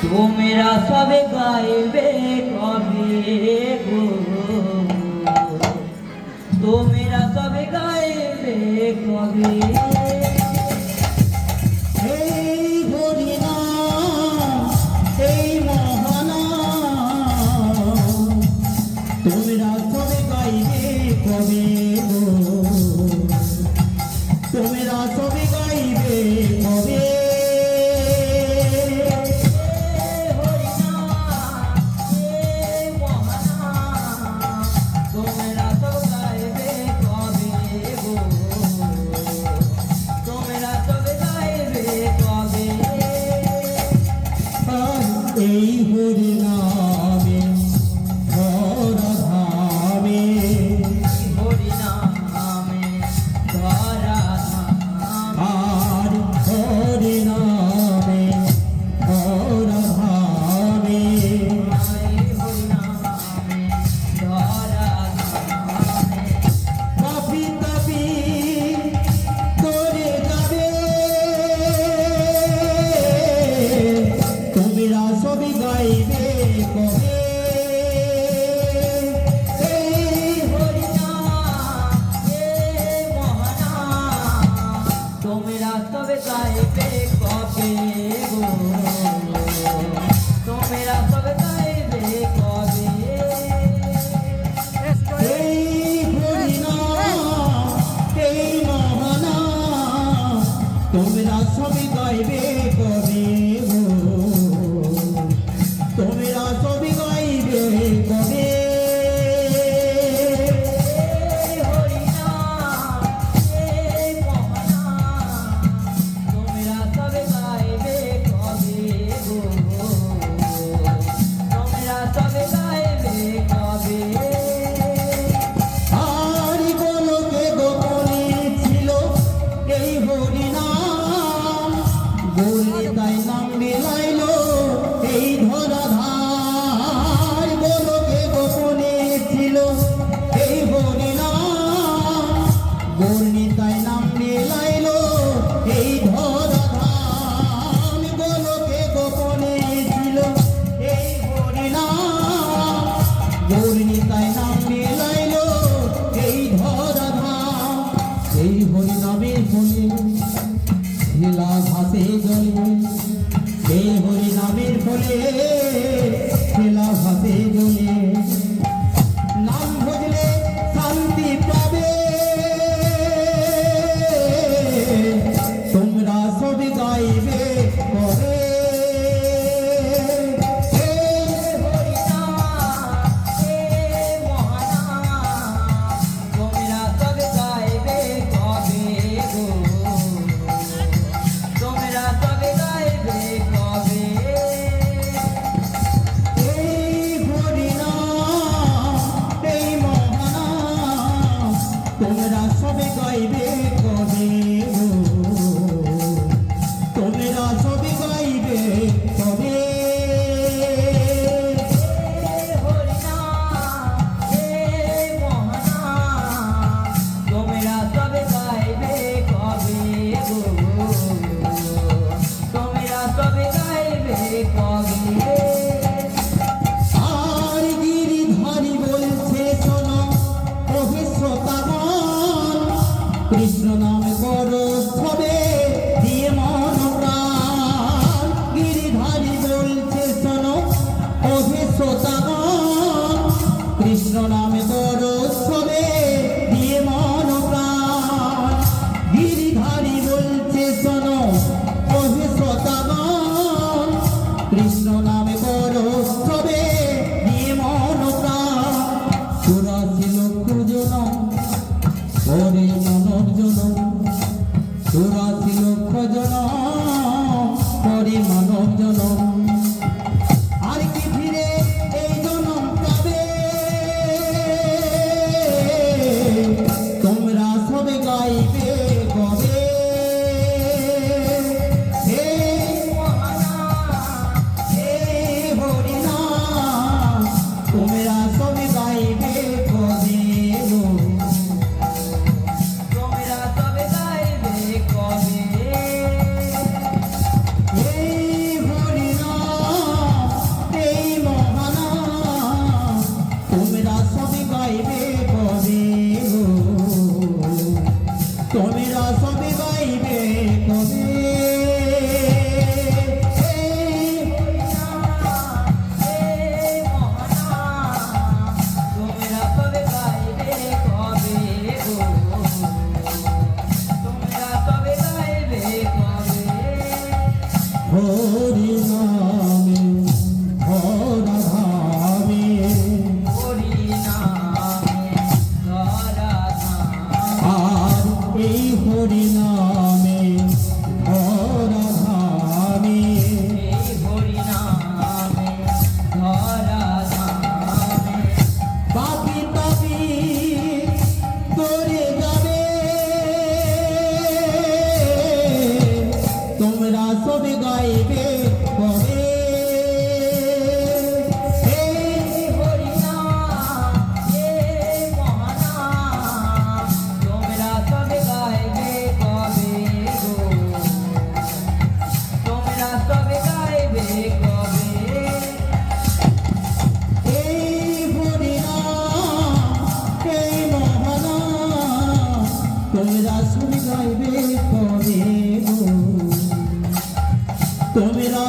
তোমরা সবে গাইবে কবে গো, তোমরা সবে গাইবে কবে। এই হরিনাম এই মহানাম তোমরা সবে গাইবে কবে গো, তোমরা সবে গাইবে কবে। এই হরিনামে ধরা ধামে, হরিনামে ধরা আর হরিনামে ধরা ধামে। হরিনামে ধরা পাপি তাপি করে যাবে, তোমরা সবই গাইবে কবে। এই তোমরা সবে গাইবে কবে গো, তোমরা সবে গাইবে কবে। এই হরিনাম এই মহানাম তোমরা সবই গাইবে কবে গো, তোমরা সবই গাইবে কবে। তোমরা সবে গাইবে কবে গো, তোমরা সবে গাইবে কবে। আর গোলকে গোপনে ছিল এই হরিনাম, বললে তাই নাম মেলাইল এই ধরাধার। গোলকে গোপনে ছিল এই হরিনাম, বললে তাই নাম মেলাইল এই ধরাধার। গোলকে গোপনে ছিল এই হরিনাম, বললে তাই নাম মেলাইল এই ধরাধাম। এই হরিনামের ফলে লীলা ভাসে জলে, এই হরিনামের ফলে লীলা ভাসে জলে। নাম ভজলে শান্তি পাবে, তোমরা সবে গাইবে কবে। তোমরা সবে গাইবে কবে গো, তোমরা সবে গাইবে কবে। এই হরিনাম এই মহানাম তোমরা সবে গাইবে কবে গো, তোমরা সবে গাইবে কবে। তোমরা সবে গাইবে কবে গো, তোমরা সবে গাইবে কবে। আর গিরিধারী বলছে শোনো ওহে শ্রোতাগণ, কৃষ্ণ নাম করো সবে দিয়ে মন প্রাণ। গিরিধারী বলছে শোনো ওহে শ্রোতাগণ, কৃষ্ণ নাম করো সবে দিয়ে মন প্রাণ। গিরিধারী বলছে শোনো ওহে শ্রোতাগণ, কৃষ্ণ নামে করো সবে দিয়ে মন প্রাণ। 84 লক্ষ জনম করে মানব জনম, 84 লক্ষ জনম করে মানব জনম। আর কি ফিরে এই জনম পাবে, তোমরা সবে গাইবে কবে। হরি নামে ভরা ধামে হরি নামে ধরা ধাম আর এই হরি নামে ভরা ধামে এই হরি নামে ধরা ধামে পাপি পাপি করে যাবে তোমরা সবে গাইবে কবে হরি নাম এ মহানাম তোমরা সবে গাইবে কবে গো তোমরা সবে গাইবে কবে এই হরিনাম এই মহানাম তোমরা শুনে গাইবে কবে গো তোমরা